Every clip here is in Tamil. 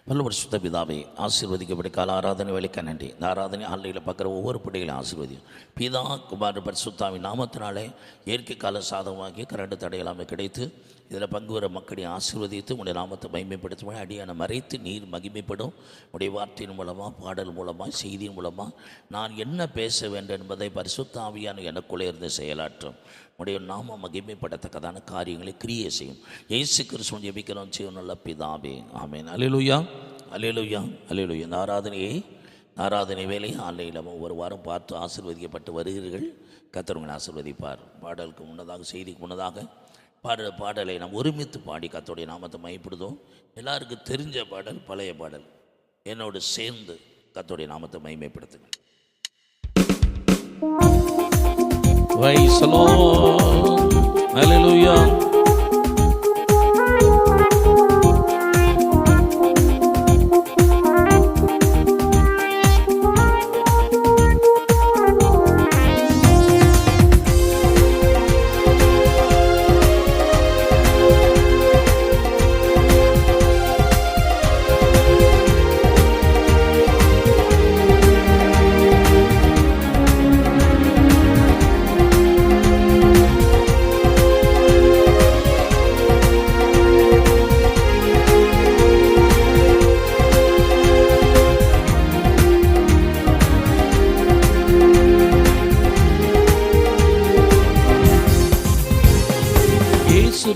பரிசுத்த பிதாவே, ஆசீர்வதிக்கப்பட்ட கால ஆராதனை வேலைக்கு நன்றி. இந்த ஆராதனை ஆன்லைனில் பார்க்குற ஒவ்வொரு பிள்ளைகளையும் ஆசீர்வதியும். பிதா குமார பரிசுத்தாவின் நாமத்தினாலே இயற்கை கால சாதகமாகி கரண்டு தடையலாமல் கிடைத்து இதில் பங்கு வர மக்களை ஆசீர்வதித்து உடைய நாமத்தை மகிமைப்படுத்தும் அடியான மறைத்து நீர் மகிமைப்படும். உடைய வார்த்தையின் மூலமாக, பாடல் மூலமாக, செய்தியின் மூலமாக நான் என்ன பேச வேண்டும் என்பதை பரிசுத்த ஆவியான எனக்குள்ளே இருந்து செயலாற்றும். உடைய நாம மகிமைப்படத்தக்கதான காரியங்களை கிரியை செய்யும். இயேசு கிறிஸ்துவின் ஜெபிக்கிறோம் ஜீவனுள்ள பிதாவே, ஆமென். அல்லேலூயா, அல்லேலூயா, அல்லேலூயா. இந்த ஆராதனை வேலையை ஆன்லைனில் ஒவ்வொரு வாரம் பார்த்து ஆசீர்வதிக்கப்பட்டு வருகிறீர்கள். கர்த்தர் உங்களை ஆசீர்வதிப்பார். பாடலுக்கு முன்னதாக, செய்திக்கு முன்னதாக பாடலை நாம் ஒருமித்து பாடி கர்த்தருடைய நாமத்தை மகிமைப்படுத்துவோம். எல்லாருக்கும் தெரிஞ்ச பாடல், பழைய பாடல். என்னோடு சேர்ந்து கர்த்தருடைய நாமத்தை மகிமைப்படுத்துங்க. Praise the Lord. Hallelujah.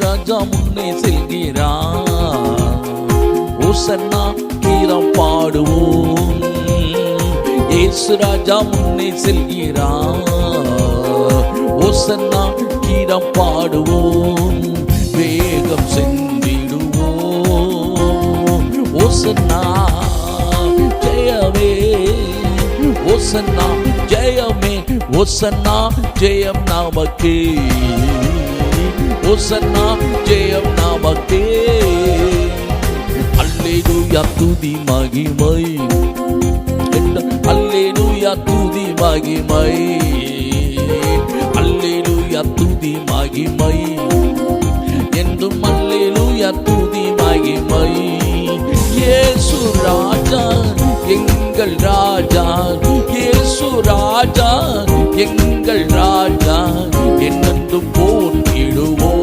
ராஜா முன்னே செல்கிறார், ஓசன்னா கீதம் பாடுவோம். இயேசு ராஜா முன்னே செல்கிறார், ஓசன்னா கீதம் பாடுவோம். வேகம் சென்றிடுவோம், ஓசன்னா ஜெயமே, ஓசன்னா ஜெயமே, ஓசன்னா ஜெயம் நமக்கே, ஓசன்னா ஜெயம் நமக்கே. அல்லேலூயா துதி மகிமை, அல்லேலூயா துதி மகிமை, அல்லேலூயா துதி மகிமை, என்றும் அல்லேலூயா துதி மகிமை. இயேசு ராஜா எங்கள் ராஜா, இயேசு ராஜா எங்கள் ராஜா, என்னென்றும் போற்றிடுவோம்.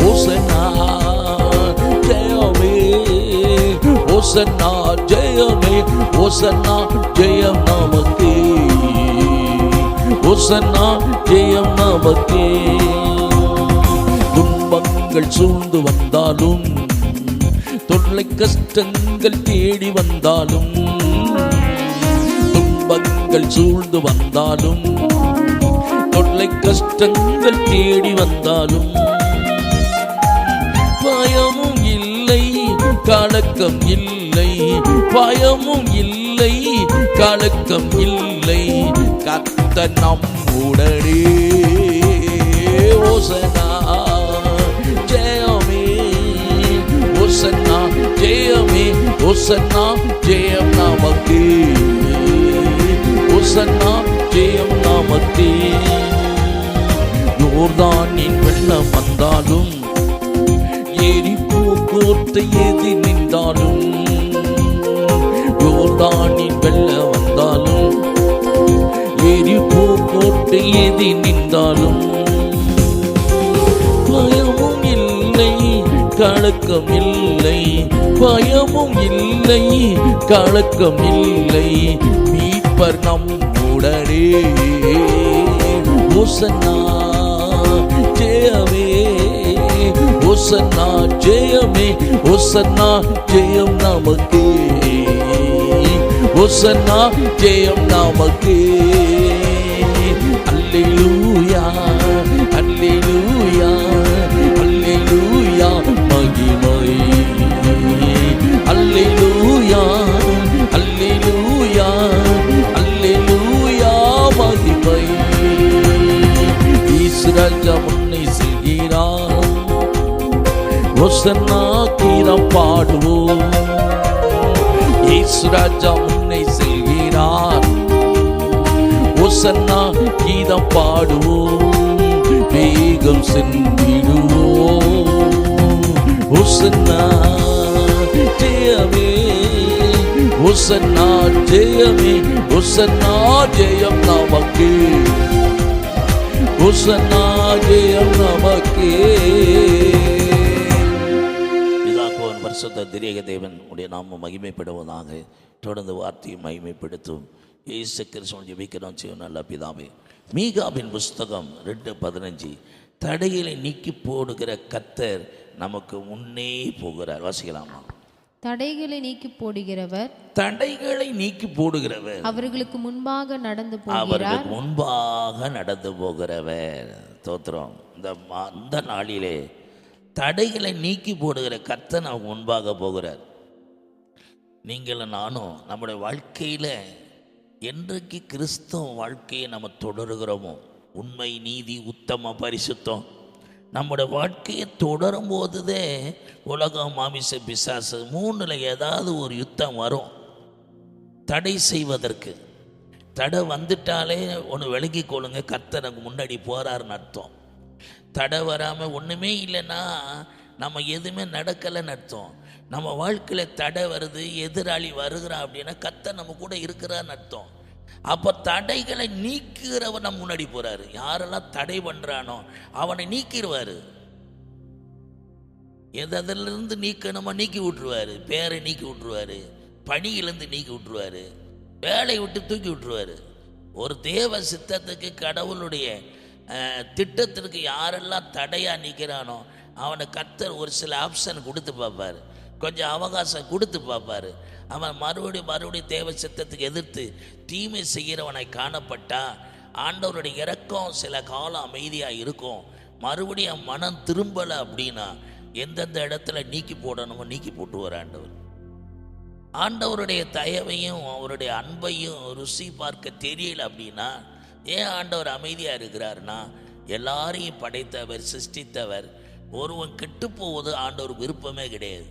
ஓசன்னா ஜெயமே, ஓசன்னா ஜெயமே, ஓசன்னா ஜெயம் நமக்கே, ஓசன்னா ஜெயம் நமக்கே. துன்பங்கள் சூழ்ந்து வந்தாலும், தொல்லை கஷ்டங்கள் தேடி வந்தாலும், துன்பங்கள் சூழ்ந்து வந்தாலும், தொல்லை கஷ்டங்கள் தேடி வந்தாலும், பயமும் இல்லை கலக்கம் இல்லை, பயமும் இல்லை கலக்கம் இல்லை, கர்த்தர் நம்முடனே. ஓசன்னா ஜெயமே, ஓசன்னா ஜெயமே, ஓசன்னா ஜெயம் நமக்கே, ஓசன்னா ஜெயம் நமக்கே. யோர்தானின் வெள்ளம் வந்தாலும், எரிகோ கோட்டை எதி நின்றாலும், யோர்தானின் வெள்ளம் வந்தாலும், எரிகோ கோட்டை எதி நின்றாலும், பயமும் இல்லை கலக்கம் இல்லை, பயமும் இல்லை கலக்கம் இல்லை, மீட்பர் நம்முடனே. ஓசன்னா ஜெயமே, ஓசன்னா ஜெயமே, ஓசன்னா ஜெயம் நமக்கே, ஓசன்னா ஜெயம் நமக்கே. அல்லேலூயா, அல்லேலூயா, அல்லேலூயா மகிமை, அல்லேலூயா, அல்லேலூயா, அல்லேலூயா மகிமை. இயேசு ராஜா முன்னே செல்கிறார், ஓசன்னா கீதம் பாடுவோம். இயேசு ராஜா முன்னே செல்கிறார், ஓசன்னா கீதம் பாடுவோம். வேகம் சென்றிடுவோம், ஓசன்னா ஜெயமே, ஹோசன்னா ஜெயமே, ஹோசன்னா ஜெயம் நமக்கே, ஹோசன்னா ஜெயம் நமக்கே. பிதாக்குவன் பரிசுத்த திரியக தேவன் உடைய நாமம் மகிமைப்படுவதாக. தொடர்ந்து வார்த்தையை மகிமைப்படுத்தும் இயேசு கிறிஸ்துவின் ஜெபிக்கிறோம் செய்யும் நல்ல பிதாவே. மீகாவின் புஸ்தகம் 2:15, தடைகளை நீக்கி போடுகிற கர்த்தர் நமக்கு முன்னே போகிறார். வாசிக்கலாமா? தடைகளை நீக்கி போடுகிறவர், தடைகளை நீக்கி போடுகிறவர், அவர்களுக்கு முன்பாக நடந்து போகிறார், அவர்களுக்கு முன்பாக நடந்து போகிறவர். தோத்திரம். இந்த நாளிலே தடைகளை நீக்கி போடுகிற கர்த்தர் நமக்கு முன்பாக போகிறார். நீங்களும் நானும் நம்முடைய வாழ்க்கையில் என்றைக்கு கிறிஸ்தவ வாழ்க்கையை நம்ம தொடருகிறோமோ, உண்மை, நீதி, உத்தம, பரிசுத்தம் நம்முடைய வாழ்க்கையை தொடரும் போதுதே உலகம், மாமிச, பிசாசு மூணுல ஏதாவது ஒரு யுத்தம் வரும் தடை செய்வதற்கு. தடை வந்துட்டாலே ஒன்று விலகி கொள்ளுங்க, கர்த்தர் நமக்கு முன்னாடி போறாருன்னு அர்த்தம். தடை வராமல் ஒன்றுமே இல்லைன்னா நம்ம எதுவுமே நடக்கலைன்னு அர்த்தம். நம்ம வாழ்க்கையில் தடை வருது, எதிராளி வருகிறான் அப்படின்னா கர்த்தர் நம்ம கூட இருக்கிறான்னு அர்த்தம். அப்போ தடைகளை நீக்குகிறவர் நம்ம முன்னாடி போறாரு. யாரெல்லாம் தடை பண்றானோ அவனை நீக்கிடுவாரு. எதிலிருந்து நீக்கணுமோ நீக்கி விட்டுருவாரு. பேரை நீக்கி விட்டுருவாரு, பணியிலிருந்து நீக்கி விட்டுருவாரு, வேலையை விட்டு தூக்கி விட்டுருவாரு. ஒரு தேவ சித்தத்துக்கு, கடவுளுடைய திட்டத்திற்கு யாரெல்லாம் தடையா நிற்கிறானோ அவனை கர்த்தர் ஒரு சில ஆப்ஷன் கொடுத்து பார்ப்பாரு, கொஞ்சம் அவகாசம் கொடுத்து பார்ப்பாரு. அவன் மறுபடியும் தேவ சித்தத்துக்கு எதிர்த்து தீமை செய்கிறவனை காணப்பட்டா ஆண்டவருடைய இரக்கம் சில காலம் அமைதியாக இருக்கும். மறுபடியும் மனம் திரும்பலை அப்படின்னா எந்தெந்த இடத்துல நீக்கி போடணுமோ நீக்கி போட்டுவார் ஆண்டவர். ஆண்டவருடைய தயவையும் அவருடைய அன்பையும் ருசி பார்க்க தெரியல அப்படின்னா ஏன் ஆண்டவர் அமைதியாக இருக்கிறாருன்னா, எல்லாரையும் படைத்தவர், சிருஷ்டித்தவர். ஒருவன் கெட்டு போவது ஆண்டவர் விருப்பமே கிடையாது.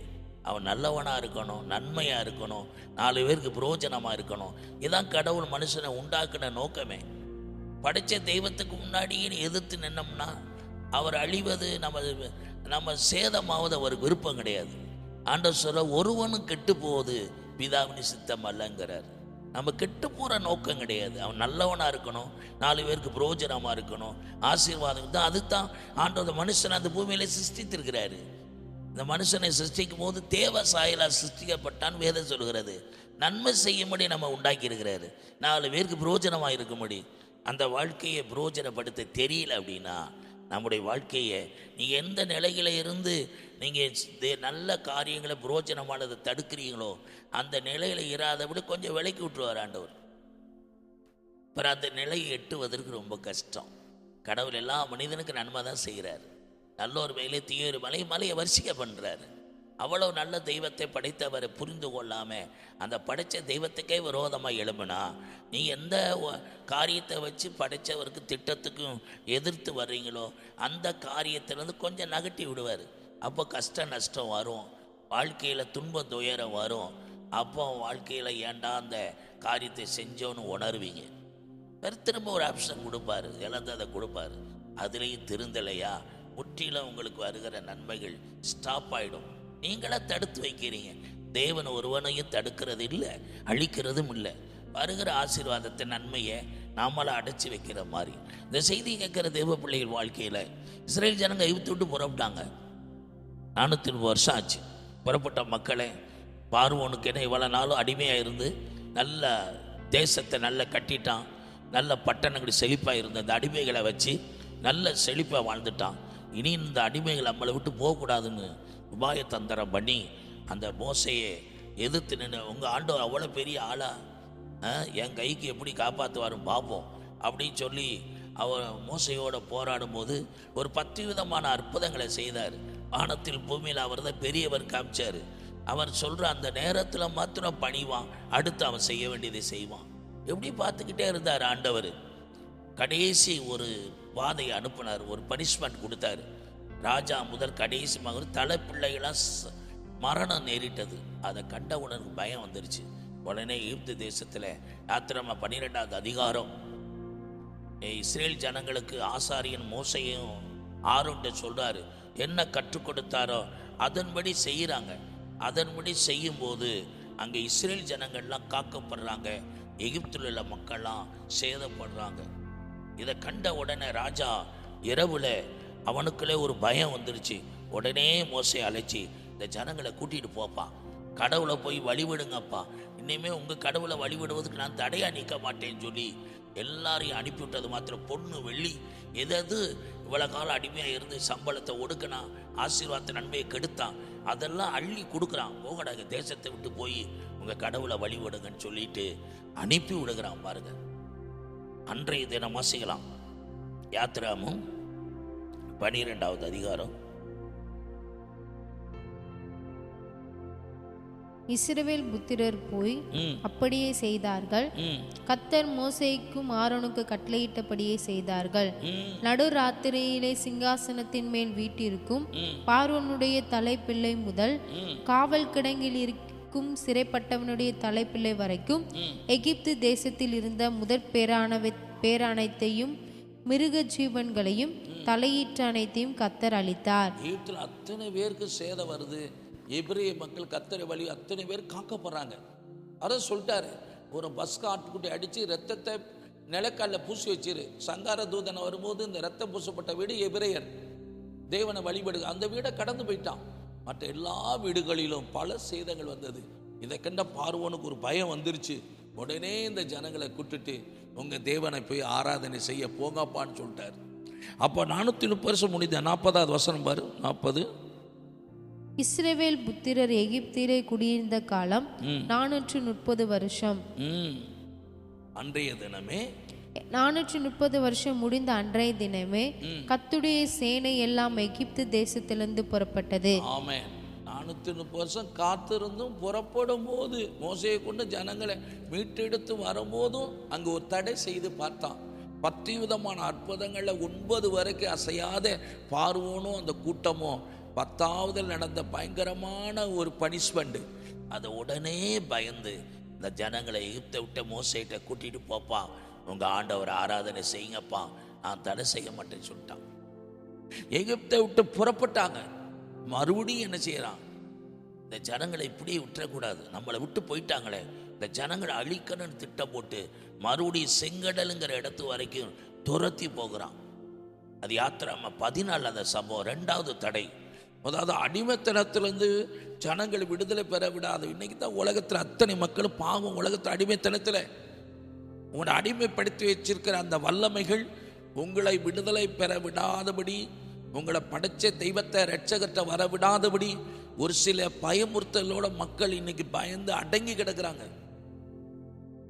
அவன் நல்லவனாக இருக்கணும், நன்மையாக இருக்கணும், 4 பேருக்கு பிரயோஜனமாக இருக்கணும். இதான் கடவுள் மனுஷனை உண்டாக்குன நோக்கமே. படைத்த தெய்வத்துக்கு முன்னாடியே எதிர்த்து நின்னோம்னா அவர் அழிவது, நம்ம சேதமாவது அவருக்கு விருப்பம் கிடையாது. ஆண்டவர் சொல்ற ஒருவனும் கெட்டு போவது பிதாவின் சித்தம் அல்லங்கிறார். நம்ம கெட்டு போகிற நோக்கம் கிடையாது. அவன் நல்லவனாக இருக்கணும், 4 பேருக்கு பிரயோஜனமாக இருக்கணும், ஆசீர்வாதம் தான். அதுதான் ஆண்டவர் மனுஷனை அந்த பூமியில சிருஷ்டித்திருக்கிறாரு. இந்த மனுஷனை சிருஷ்டிக்கும் போது தேவ சாயலா சிருஷ்டிக்கப்பட்டான் வேதம் சொல்கிறது. நன்மை செய்யும்படி நம்ம உண்டாக்கி இருக்கிறாரு, 4 பேருக்கு பிரயோஜனமாக இருக்கும்படி. அந்த வாழ்க்கையை பிரயோஜனப்படுத்த தெரியல அப்படின்னா நம்முடைய வாழ்க்கையை நீங்கள் எந்த நிலையில இருந்து நீங்கள் நல்ல காரியங்களை பிரயோஜனமானதை தடுக்கிறீங்களோ அந்த நிலையில் இராதபடி கொஞ்சம் விலக்கி விட்டுருவார் ஆண்டவர். அப்புறம் அந்த நிலையை எட்டுவதற்கு ரொம்ப கஷ்டம். கடவுள் எல்லா மனிதனுக்கு நன்மை தான் செய்கிறார். நல்ல ஒரு மேலே தீயொரு மலையை வரிசைக்க பண்ணுறாரு. அவ்வளோ நல்ல தெய்வத்தை படைத்தவரை புரிந்து கொள்ளாமல் அந்த படைத்த தெய்வத்துக்கே விரோதமாக எழும்புனா நீ எந்த காரியத்தை வச்சு படைத்தவருக்கு திட்டத்துக்கும் எதிர்த்து வர்றீங்களோ அந்த காரியத்திலேருந்து கொஞ்சம் நகட்டி விடுவார். அப்போ கஷ்ட நஷ்டம் வரும், வாழ்க்கையில் துன்பம் துயரம் வரும். அப்போ வாழ்க்கையில் ஏண்டா அந்த காரியத்தை செஞ்சோன்னு உணர்வீங்க. திரும்ப ஒரு ஆப்ஷன் கொடுப்பாரு, இழந்ததை கொடுப்பாரு. அதுலேயும் திருந்தலையா முற்றிலும் உங்களுக்கு வருகிற நன்மைகள் ஸ்டாப் ஆகிடும். நீங்களா தடுத்து வைக்கிறீங்க. தேவன் ஒருவனையும் தடுக்கிறது இல்லை, அழிக்கிறதும் இல்லை. வருகிற ஆசீர்வாதத்தை, நன்மையை நாமளை அடைச்சி வைக்கிற மாதிரி. இந்த செய்தி கேட்குற தேவ பிள்ளைகள் வாழ்க்கையில் இஸ்ரேல் ஜனங்க எகிப்து விட்டு புறப்பட்டாங்க. 430 வருஷம் ஆச்சு. புறப்பட்ட மக்களை பார்வோனுக்கு என்ன இவ்வளோ நாளும் அடிமையாக இருந்து நல்ல தேசத்தை நல்லா கட்டிட்டான். நல்ல பட்டணங்கள் செழிப்பாக இருந்த அந்த அடிமைகளை வச்சு நல்ல செழிப்பாக வாழ்ந்துட்டான். இனி இந்த அடிமைகள் நம்மளை விட்டு போகக்கூடாதுன்னு உபாய தந்திரம் பண்ணி அந்த மோசையை எதிர்த்து நின்று, உங்கள் ஆண்டவர் அவ்வளோ பெரிய ஆளா, என் கைக்கு எப்படி காப்பாற்றுவாருன்னு பார்ப்போம் அப்படின்னு சொல்லி அவர் மோசையோடு போராடும் போது ஒரு 10 விதமான அற்புதங்களை செய்தார். வானத்தில் பூமியில் அவர் தான் பெரியவர் காமிச்சார். அவர் சொல்கிற அந்த நேரத்தில் மாத்திரம் பணிவான், அடுத்து அவன் செய்ய வேண்டியதை செய்வான். எப்படி பார்த்துக்கிட்டே இருந்தார் ஆண்டவர். கடைசி ஒரு வாதையை அனுப்பினார், ஒரு பனிஷ்மெண்ட் கொடுத்தாரு. ராஜா முதல் கடைசி மகன் தலை பிள்ளைகளாம் மரணம் நேரிட்டது. அதை கண்டவுடனுக்கு பயம் வந்துருச்சு. உடனே எகிப்து தேசத்தில் யாத்திராகமம் 12வது அதிகாரம் இஸ்ரேல் ஜனங்களுக்கு ஆசாரியன் மோசையும் ஆரோன்ட்ட சொல்றாரு. என்ன கற்றுக் கொடுத்தாரோ அதன்படி செய்கிறாங்க. அதன்படி செய்யும்போது அங்கே இஸ்ரேல் ஜனங்கள்லாம் காக்கப்படுறாங்க, எகிப்தில் உள்ள மக்கள்லாம் சேதப்படுறாங்க. இதை கண்ட உடனே ராஜா இரவுல அவனுக்குள்ளே ஒரு பயம் வந்துருச்சு. உடனே மோசே அழைச்சி, இந்த ஜனங்களை கூட்டிகிட்டு போப்பா, கடவுளை போய் வழிவிடுங்கப்பா, இனிமே உங்கள் கடவுளை வழிவிடுவதுக்கு நான் தடையாக நிற்க மாட்டேன்னு சொல்லி எல்லாரையும் அனுப்பிவிட்டது. மாத்திரம் பொண்ணு வெள்ளி எது இவ்வளோ காலம் அடிமையாக இருந்து சம்பளத்தை ஒடுக்கினா, ஆசீர்வாதத்தை நன்மையை கெடுத்தான், அதெல்லாம் அள்ளி கொடுக்குறான். போகடாங்க, தேசத்தை விட்டு போய் உங்கள் கடவுளை வழிவிடுங்கன்னு சொல்லிட்டு அனுப்பி விடுகிறான். பாருங்க, அன்றைய தினம் வாசிக்கலாம். யாத்திராமும் 12வது அதிகாரம். இஸ்ரவேல் புத்திரர் போய் அப்படியே செய்தார்கள். கர்த்தர் மோசேக்கும் ஆரோனுக்கு கட்டளையிட்டபடியே செய்தார்கள். நடுராத்திரியிலே சிங்காசனத்தின் மேல் வீட்டிற்கும் பார்வோனுடைய தலைப்பிள்ளை முதல் காவல் கிடங்கில் இருக்கும் சிறைப்பட்டவனுடைய தலைப்பிள்ளை வரைக்கும் எகிப்து தேசத்தில் இருந்த முதற் பேரானைத்தையும் மிருக ஜீவன்களையும் தலையீற்ற அனைத்தையும் கர்த்தர் அளித்தார். எகிப்தில் அத்தனை பேருக்கு சேதம் வருது. எபிரேய மக்கள் கர்த்தரை வழி அத்தனை பேர் காக்கப்படுறாங்க. அதை சொல்லிட்டாரு, ஒரு பஸ்க்கு ஆட்டுக்குட்டி அடித்து ரத்தத்தை நிலக்காலில் பூசி வச்சிரு, சங்கார தூதனை வரும்போது இந்த ரத்தம் பூசப்பட்ட வீடு எபிரேயர் தேவனை வழிபடு, அந்த வீடை கடந்து போயிட்டான். மற்ற எல்லா வீடுகளிலும் பல சேதங்கள் வந்தது. இதை கண்ட பார்வோனுக்கு ஒரு பயம் வந்துருச்சு. உடனே இந்த ஜனங்களை கூட்டுட்டு உங்கள் தேவனை போய் ஆராதனை செய்ய போங்கப்பான்னு சொல்லிட்டார். அப்போ 430 வருஷம் முடிந்த 40வது வசனம் பாரு. 40. இஸ்ரவேல் புத்திரர் எகிப்திலே குடியிருந்த காலம் 430 வருஷம். அன்றைய தினமே 430 வருஷம் முடிந்த அன்றைய தினமே கர்த்தருடைய சேனை எல்லாம் எகிப்து தேசத்திலிருந்து புறப்பட்டது. ஆமென். 430 வருஷம் காத்திருந்தும் புறப்படும் போது, மோசேயை கொண்டு ஜனங்களை மீட்டெடுத்து வரும்போதும் அங்கு ஒரு தடை செய்து பார்த்தான். 10 விதமான அற்புதங்களில் 9 வரைக்கும் அசையாத பார்வோனும் அந்த கூட்டமும் 10வது நடந்த பயங்கரமான ஒரு பனிஷ்மெண்ட். அதை உடனே பயந்து இந்த ஜனங்களை எகிப்தை விட்டு மோசேட்ட கூட்டிட்டு போப்பா, உங்க ஆண்டவர் ஆராதனை செய்யுங்கப்பா, நான் தடை செய்ய மாட்டேன்னு சொல்லிட்டான். எகிப்தை விட்டு புறப்பட்டாங்க. மறுபடியும் என்ன செய்யறான், இந்த ஜனங்களை இப்படியே விட்டுறக்கூடாது, நம்மளை விட்டு போயிட்டாங்களே, இந்த ஜனங்களை அழிக்கணும்னு திட்டம் போட்டு மறுபடியும் செங்கடலுங்கிற இடத்து வரைக்கும் துரத்தி போகிறான். அது யாத்திராம 14 அந்த சம்பவம். 2வது தடை. அதாவது அடிமைத்தனத்திலிருந்து ஜனங்களை விடுதலை பெற விடாது. இன்னைக்கு தான் உலகத்தில் அத்தனை மக்களும் பாவம். உலகத்தில் அடிமைத்தனத்தில் உங்களை அடிமைப்படுத்தி வச்சிருக்கிற அந்த வல்லமைகள் உங்களை விடுதலை பெற விடாதபடி, உங்களை படைச்ச தெய்வத்தை ரட்சகத்தை வர விடாதபடி ஒரு சில பயமுறுத்தலோட மக்கள் இன்னைக்கு பயந்து அடங்கி கிடக்குறாங்க.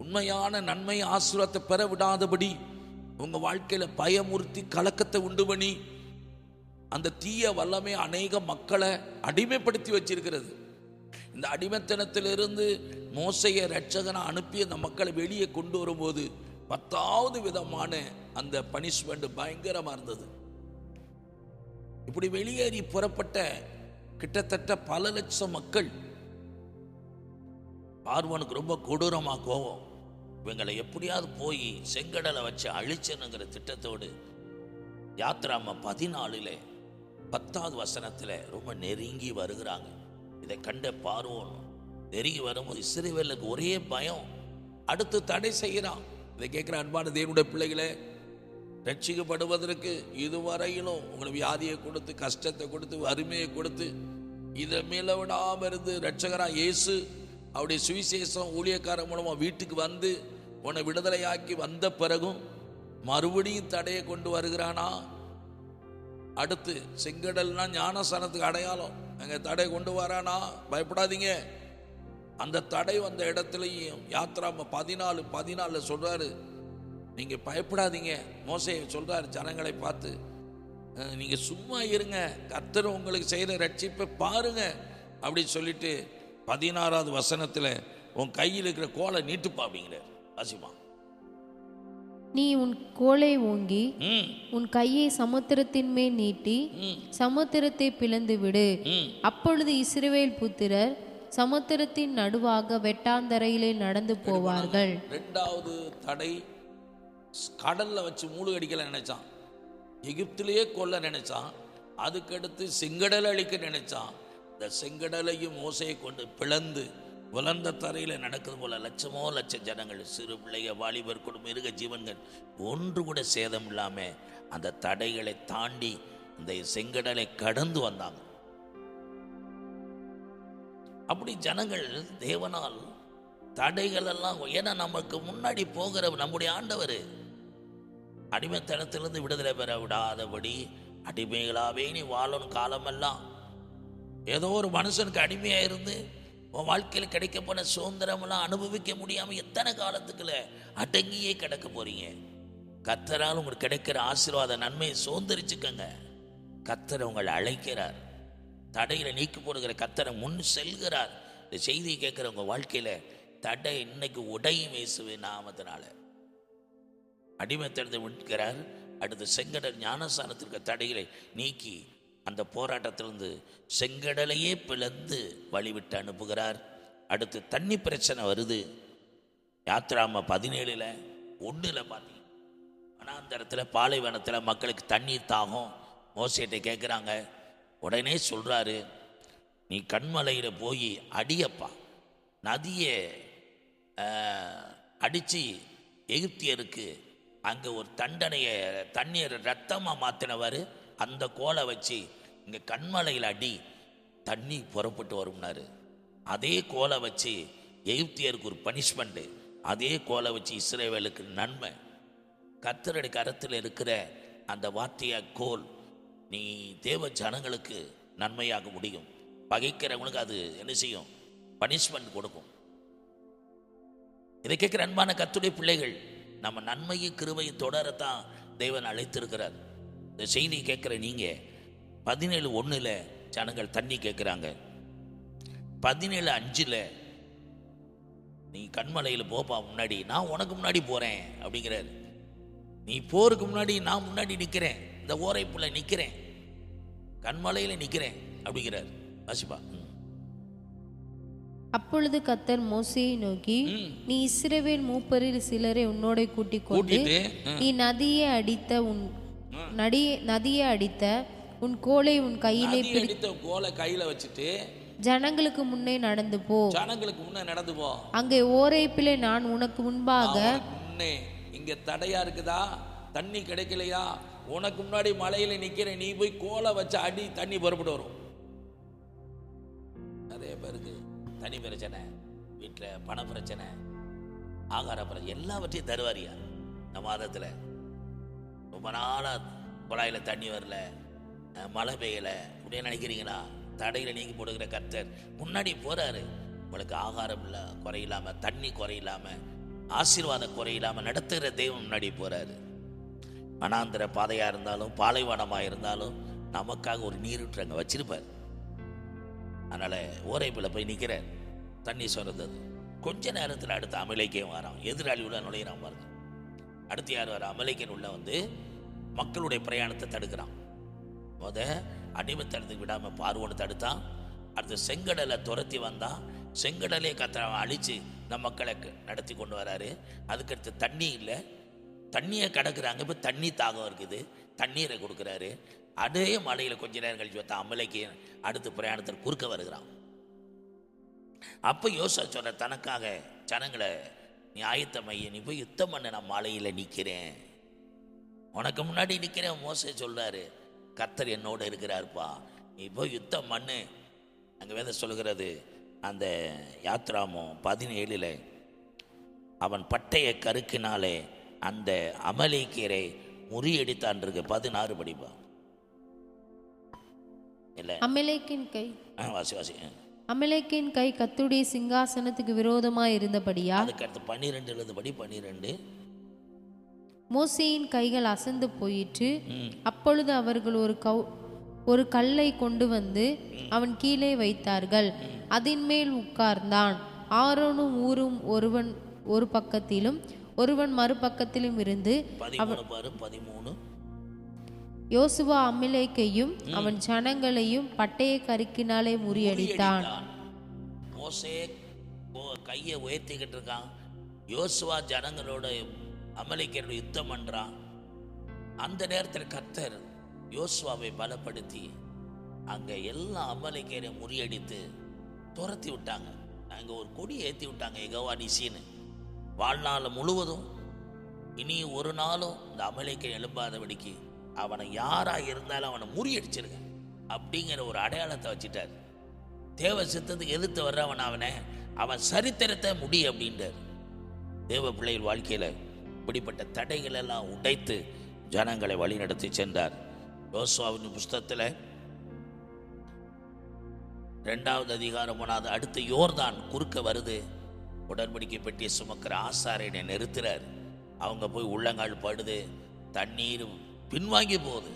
உண்மையான நன்மை ஆசீர்வாதத்தை பெற விடாதபடி உங்க வாழ்க்கையில பயமுறுத்தி கலக்கத்தை உண்டு பண்ணி அந்த தீய வல்லமை அநேக மக்களை அடிமைப்படுத்தி வச்சிருக்கிறது. இந்த அடிமைத்தனத்திலிருந்து மோசையை ரட்சகனை அனுப்பி அந்த மக்களை வெளியே கொண்டு வரும்போது 10வது விதமான அந்த பனிஷ்மெண்ட் பயங்கரமா இருந்தது. இப்படி வெளியேறி புறப்பட்ட கிட்டத்தட்ட பல லட்சம் மக்கள். பார்வோனுக்கு ரொம்ப கொடூரமா கோவம். இவங்களை எப்படியாவது போய் செங்கடலை வச்சு அழிச்சனுங்கிற திட்டத்தோடு யாத்திராம 14 10வது வசனத்தில் ரொம்ப நெருங்கி வருகிறாங்க. இதை கண்ட பார்வோன் நெருங்கி வரும்போது இஸ்ரவேலுக்கு ஒரே பயம். அடுத்து தடை செய்கிறான். இதை கேட்குற அன்பான தேவனுடைய பிள்ளைகளே, ரட்சிக்கப்படுவதற்கு இதுவரையிலும் உங்களை வியாதியை கொடுத்து, கஷ்டத்தை கொடுத்து, வறுமையை கொடுத்து, இதை மேல விடாமல் இருந்து ரட்சகரா இயேசு அவருடைய சுவிசேஷம் ஊழியக்காரன் மூலமாக வீட்டுக்கு வந்து உன்னை விடுதலையாக்கி வந்த பிறகும் மறுபடியும் தடையை கொண்டு வருகிறானா? அடுத்து செங்கடல்னா ஞானஸ்தானத்துக்கு அடையாளம், அங்கே தடை கொண்டு வரானா? பயப்படாதீங்க. அந்த தடை வந்த இடத்துலையும் யாத்திராம 14 சொல்றாரு, நீங்க பயப்படாதீங்க. மோசே சொல்றாரு ஜனங்களை பார்த்து, நீங்க சும்மா இருங்க, கர்த்தர் உங்களுக்கு செய்கிற ரட்சிப்பை பாருங்க அப்படின்னு சொல்லிட்டு 16வது வசனத்தில் உன் கையில் இருக்கிற கோலை நீட்டுப்பா அப்படிங்கிறார். வாசிமா. நீ உன் கோலை ஓங்கி உன் கையை சமுத்திரத்தின் மேல் நீட்டி சமுத்திரத்தை பிளந்து விடு. அப்பொழுது இஸ்ரவேல் புத்திரர் சமுத்திரத்தின் நடுவாக வெட்டாந்தரையிலே நடந்து போவார்கள். 2வது தடை, கடல்ல வச்சு மூழ்கடிக்கல நினைச்சான், எகிப்திலேயே கொல்ல நினைச்சான், அதுக்கடுத்து செங்கடல் அழிக்க நினைச்சான். இந்த செங்கடலையும் மோசையை கொண்டு பிளந்து உலர்ந்த தரையில் நடக்குது போல லட்சம் ஜனங்கள், சிறு பிள்ளைய, வாலிபர், குடும்பம், மிருக ஜீவன்கள் ஒன்று கூட சேதம் இல்லாமல் அந்த தடைகளை தாண்டி இந்த செங்கடலை கடந்து வந்தாங்க. அப்படி ஜனங்கள் தேவனால் தடைகள் எல்லாம், ஏன்னா நமக்கு முன்னாடி போகிற நம்முடைய ஆண்டவர் அடிமைத்தனத்திலிருந்து விடுதலை பெற விடாதபடி அடிமைகளாவே நீ வாழணும் காலமெல்லாம். ஏதோ ஒரு மனுஷனுக்கு அடிமையாக இருந்து உன் வாழ்க்கையில் கிடைக்க போன சுதந்திரமெல்லாம் அனுபவிக்க முடியாமல் எத்தனை காலத்துக்குள்ள அடங்கியே கிடக்க போறீங்க. கர்த்தரால் உங்களுக்கு கிடைக்கிற ஆசீர்வாத நன்மையை சுதந்திரிச்சுக்கங்க. கர்த்தர் உங்களை அழைக்கிறார். தடையில நீக்கி போடுகிற கர்த்தரை முன் செல்கிறார். இந்த செய்தியை கேட்குற உங்கள் வாழ்க்கையில் தடை இன்னைக்கு உடையும் இயேசுவின் நாமத்தினால. அடிமைத்தனத்தை விடுக்கிறார். அடுத்து செங்கடல் ஞானஸ்தானத்திற்கு தடைகளை நீக்கி அந்த போராட்டத்திலிருந்து செங்கடலையே பிளந்து வழிவிட்டு அனுப்புகிறார். அடுத்து தண்ணி பிரச்சனை வருது. யாத்ராம 17:1 பார்த்தீங்க, வனாந்தரத்தில் பாலைவனத்தில் மக்களுக்கு தண்ணீர் தாகம். மோசேட்டை கேட்குறாங்க. உடனே சொல்கிறாரு, நீ கண்மலையில் போய் அடியப்பா, நதியை அடித்து எகிப்தியருக்கு அங்கே ஒரு தண்ணீர் ரத்தமாக மாற்றினவர், அந்த கோலை வச்சு இங்கே கண்மலையில் அடி, தண்ணி புறப்பட்டு வரும்னாரு. அதே கோலை வச்சு எகிப்தியருக்கு ஒரு பனிஷ்மெண்ட்டு, அதே கோலை வச்சு இஸ்ரவேலுக்கு நன்மை. கர்த்தருடைய கரத்தில் இருக்கிற அந்த வார்த்தையா கோல் நீ தேவ ஜனங்களுக்கு நன்மையாக முடியும். பகைக்கிறவங்களுக்கு அது என்ன செய்யும்? பனிஷ்மெண்ட் கொடுக்கும். இதை கேட்குற அன்பான கர்த்தருடைய பிள்ளைகள், நம்ம நன்மையும் கிருபையும் தொடரத்தான் தேவன் அழைத்திருக்கிறார். இந்த செய்தி கேட்குற நீங்கள் 17:1 ஜனங்கள் தண்ணி கேட்குறாங்க. 17:5 நீ கண்மலையில் போப்பா, முன்னாடி நான் உனக்கு முன்னாடி போகிறேன் அப்படிங்கிறார். நீ போருக்கு முன்னாடி நான் முன்னாடி நிற்கிறேன், இந்த ஓரைப்புள்ள நிற்கிறேன், கண்மலையில் நிற்கிறேன் அப்படிங்கிறார். வாசிப்பா. அப்பொழுது கர்த்தர் மோசேயை நோக்கி, நீ இஸ்ரவேல் மூப்பரில் சிலரை உன்னோட கூட்டிக் கொண்டு நீ நதியை அடித்த உன் கோலை உன் கையிலே பிடித்த கோலை கையில வச்சுட்டு ஜனங்களுக்கு முன்னே நடந்து போ. அங்கே ஓரேப்பிலே நான் உனக்கு முன்பாக முன்னே. இங்க தடையா இருக்குதா? தண்ணி கிடைக்கலையா? உனக்கு முன்னாடி மலையில நிக்கிறேன், நீ போய் கோலை வச்சு அடி, தண்ணி புறப்பட்டு வரும். நிறைய பேருக்கு தனி பிரச்சனை, வீட்டில் பண பிரச்சனை, ஆகார பிரச்சனை, எல்லாவற்றையும் தருவாரியா இந்த மாதத்தில். ரொம்ப நாளாக குழாயில் தண்ணி வரல, மழை பெய்யலை அப்படின்னு நினைக்கிறீங்களா? தடையில் நீங்கி போடுகிற கர்த்தர் முன்னாடி போகிறாரு. உங்களுக்கு ஆகாரம் இல்லை குறையில்லாமல், தண்ணி குறையில்லாமல், ஆசீர்வாதம் குறையில்லாமல் நடத்துகிற தெய்வம் முன்னாடி போகிறாரு. வனாந்திர பாதையாக இருந்தாலும் பாலைவனமாக இருந்தாலும் நமக்காக ஒரு நீரூற்று அங்கே வச்சிருப்பார். அதனால் ஓரைப்பில் போய் நிற்கிறார், தண்ணி சுரந்தது. கொஞ்ச நேரத்தில் அடுத்த அமலேக்கியம் வரான், எதிராளி உள்ள நுழையிறான் பாருங்க. அடுத்து யார் வர? அமலேக்கியன் உள்ள வந்து மக்களுடைய பிரயாணத்தை தடுக்கிறான். அடிமைத்தனத்துக்கு விடாமல் பார்வோன்னு தடுத்தான். அடுத்து செங்கடலை துரத்தி வந்தான். செங்கடலே கத்திரவன் அழித்து இந்த மக்களை நடத்தி கொண்டு வராரு. அதுக்கடுத்து தண்ணி இல்லை, தண்ணியை கடக்குறாங்க. இப்போ தண்ணி தாகம் இருக்குது, தண்ணீரை கொடுக்குறாரு. அதே மலையில் கொஞ்ச நேரம் கழிச்சு பார்த்தா அமலேக்கியன் அடுத்து பிரயாணத்தில் குறுக்க வருகிறான். அப்போ யோசா சொல்ற, தனக்காக ஜனங்களை நீ ஆயத்தமைய, நீ போய் யுத்தம் பண்ண, நான் மலையில் நிற்கிறேன், உனக்கு முன்னாடி நிற்கிறேன். மோசே சொல்றாரு, கர்த்தர் என்னோட இருக்கிறார்ப்பா, நீ போய் யுத்தம் பண்ணு. அங்கே வேத சொல்கிறது, அந்த யாத்ராமம் 17 அவன் பட்டய கருக்கினாலே அந்த அமலேக்கியரை முறியடித்தான் இருக்கு. 16 படிப்பா. இல்லை, அமலேக்கின் கை வாசி அமலேக்கின் கை கர்த்தருடைய சிங்காசனத்துக்கு விரோதமாய் இருந்தபடியா. அதுக்கடுத்து 12 படி 12 மோசேயின் கைகள் அசந்து போயிற்று. அப்பொழுது அவர்கள் ஒரு கல்லை கொண்டு வந்து அவன் கீழே வைத்தார்கள். அதன் மேல் உட்கார்ந்தான். ஆரோனும் ஊரும் ஒருவன் ஒரு பக்கத்திலும் ஒருவன் மறுபக்கத்திலும் இருந்து 13 யோசுவா அமலேக்கையும் அவன் ஜனங்களையும் பட்டய கருக்கினாலே முறியடித்தான். மோசே கையை உயர்த்திக்கிட்டு இருக்கான். யோசுவா ஜனங்களோட அமலேக்கியரோட யுத்தம் பண்றான். அந்த நேரத்தில் கர்த்தர் யோசுவாவை பலப்படுத்தி அங்கே எல்லா அமலேக்கியரையும் முறியடித்து துரத்தி விட்டாங்க. அங்கே ஒரு கொடி ஏற்றி விட்டாங்க, யெகோவா நிசின்னு. வாழ்நாள் முழுவதும் இனி ஒரு நாளும் இந்த அமலேக்கியன் எழும்பாதபடிக்கு அவனை யாராக இருந்தாலும் அவனை முறியடிச்சிருங்க அப்படிங்கிற ஒரு அடையாளத்தை வச்சுட்டார். தேவ சித்தத்துக்கு எதிர்த்து வர்றவன் அவன் சரித்திரத்தை முடி அப்படின்றார். தேவ பிள்ளைகள் வாழ்க்கையில் இப்படிப்பட்ட தடைகள் எல்லாம் உடைத்து ஜனங்களை வழிநடத்தி சென்றார். யோசுவாவின் புஸ்தகத்தில் 2வது அதிகாரம் 1வது அடுத்து யோர்தான் குறுக்க வருது. உடன்படிக்கை பெட்டியை சுமக்கிற ஆசாரியனை நிறுத்துறார். அவங்க போய் உள்ளங்கால் படுது, தண்ணீர் பின்வாங்கி போகுது.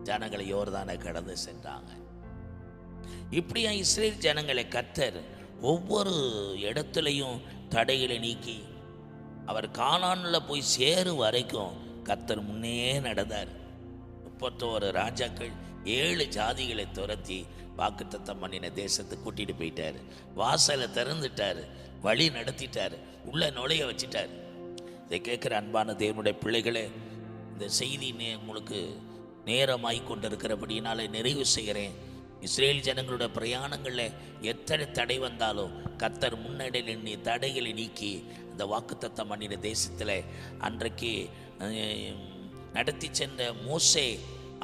ஜனங்களை யோர்தானை கடந்து சென்றாங்க. இப்படியா இஸ்ரேல் ஜனங்களை கர்த்தர் ஒவ்வொரு இடத்துலையும் தடைகளை நீக்கி அவர் கானானில் போய் சேரும் வரைக்கும் கர்த்தர் முன்னே நடந்தார். 31 ராஜாக்கள் 7 ஜாதிகளை துரத்தி வாக்குத்தத்தம் பண்ணின தேசத்துக்கு கூட்டிட்டு போயிட்டார். வாசலை திறந்துட்டார், வழி நடத்திட்டார், உள்ள நுழைய வச்சிட்டார். இதை கேட்குற அன்பான தேவனுடைய பிள்ளைகளே, இந்த செய்தி உங்களுக்கு நேரமாய் கொண்டிருக்கிறபடினால நிறைவு செய்கிறேன். இஸ்ரேல் ஜனங்களுடைய பிரயாணங்களில் எத்தனை தடை வந்தாலும் கர்த்தர் முன்னடையில் எண்ணி தடைகளை நீக்கி அந்த வாக்குத்தத்தம் பண்ணின தேசத்தில் அன்றைக்கு நடத்தி சென்ற மோசே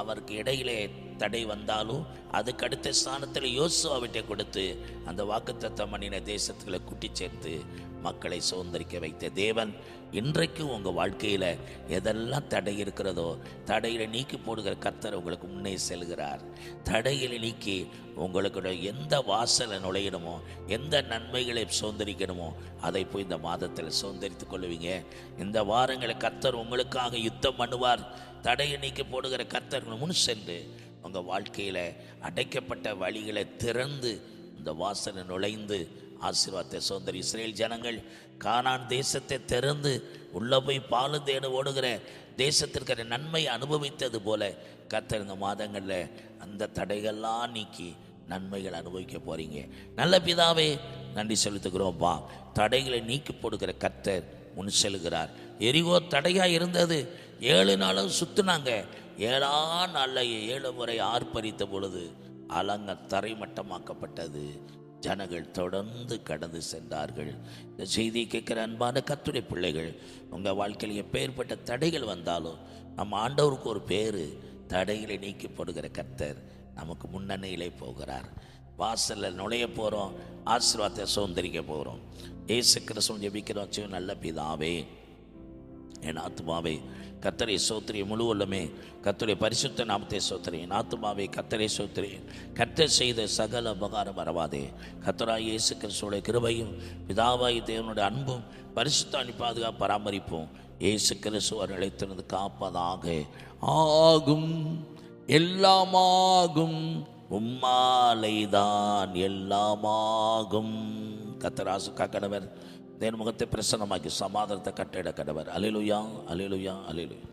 அவருக்கு இடையிலே தடை வந்தாலும் அதுக்கு அடுத்த ஸ்தானத்தில் யோசுவாவிட்டை கொடுத்து அந்த வாக்குத்தத்தம் பண்ணின தேசத்துக்களை கூட்டி சேர்த்து மக்களை சுதந்திரிக்க வைத்த தேவன் இன்றைக்கு உங்கள் வாழ்க்கையில் எதெல்லாம் தடை இருக்கிறதோ தடைகளை நீக்கி போடுகிற கர்த்தர் உங்களுக்கு முன்னே செல்கிறார். தடைகளை நீக்கி உங்களுக்கு எந்த வாசலை நுழையணுமோ, எந்த நன்மைகளை சுதந்திரிக்கணுமோ அதை போய் இந்த மாதத்தில் சுதந்திரித்து கொள்ளுவீங்க. இந்த வாரங்களை கர்த்தர் உங்களுக்காக யுத்தம் பண்ணுவார். தடையை நீக்கி போடுகிற கர்த்தர் முன் சென்று உங்கள் வாழ்க்கையில் அடைக்கப்பட்ட வழிகளை திறந்து இந்த வாசனை நுழைந்து ஆசீர்வாதத்தை சுதந்திரி. இஸ்ரேல் ஜனங்கள் கானான் தேசத்தை திறந்து உள்ள போய் பாலும் தேடு ஓடுகிற தேசத்திற்கு நன்மை அனுபவித்தது போல கர்த்தர் இந்த மாதங்களில் அந்த தடைகள்லாம் நீக்கி நன்மைகள் அனுபவிக்க போறீங்க. நல்ல பிதாவே, நன்றி செலுத்துகிறோம்ப்பா. தடைகளை நீக்கி போடுகிற கர்த்தர் முன் செல்கிறார். எரிகோ தடையா இருந்தது, 7 நாளும் சுத்தினாங்க. 7ஆம் நாளில் 7 முறை ஆர்ப்பரித்த பொழுது அலங்க தரைமட்டமாக்கப்பட்டது. ஜனங்கள் தொடர்ந்து கடந்து சென்றார்கள். இந்த செய்தியை கேட்குற அன்பான கர்த்தருடைய பிள்ளைகள், உங்கள் வாழ்க்கையில் எப்பேற்பட்ட தடைகள் வந்தாலும் நம்ம ஆண்டவருக்கு ஒரு பேர், தடைகளை நீக்கி போடுகிற கர்த்தர் நமக்கு முன்னணியிலே போகிறார். வாசலில் நுழைய போகிறோம், ஆசீர்வாதத்தை சுதந்திரிக்க போகிறோம். இயேசு கிறிஸ்துவின் ஜெபிக்கிறோம். நல்ல பிதாவே, என் ஆத்துமாவே கர்த்தரை சோத்திரி, முழு உள்ளமே கர்த்தருடைய பரிசுத்த நாமத்தை சோத்திரி. என் ஆத்துமாவே கர்த்தரை சோத்திரி. கர்த்தர் செய்த சகல உபகாரம் மறவாதே. கர்த்தராய் இயேசு கிறிஸ்துவுடைய கிருபையும் பிதாவாய் தேவனுடைய அன்பும் பரிசுத்த அனுப்பாதுகா பராமரிப்போம். இயேசு கிறிஸ்து நிலைத்திருந்து காப்பதாக ஆகும். எல்லாமாகும், உம்மாலைதான் எல்லாமாகும். கர்த்தராசு காக்கடவர் தேன் முகத்தை பிரசன்னமாக்கி சமாதானத்தை கட்டிட கடவர். அல்லேலூயா, அல்லேலூயா, அல்லேலூயா.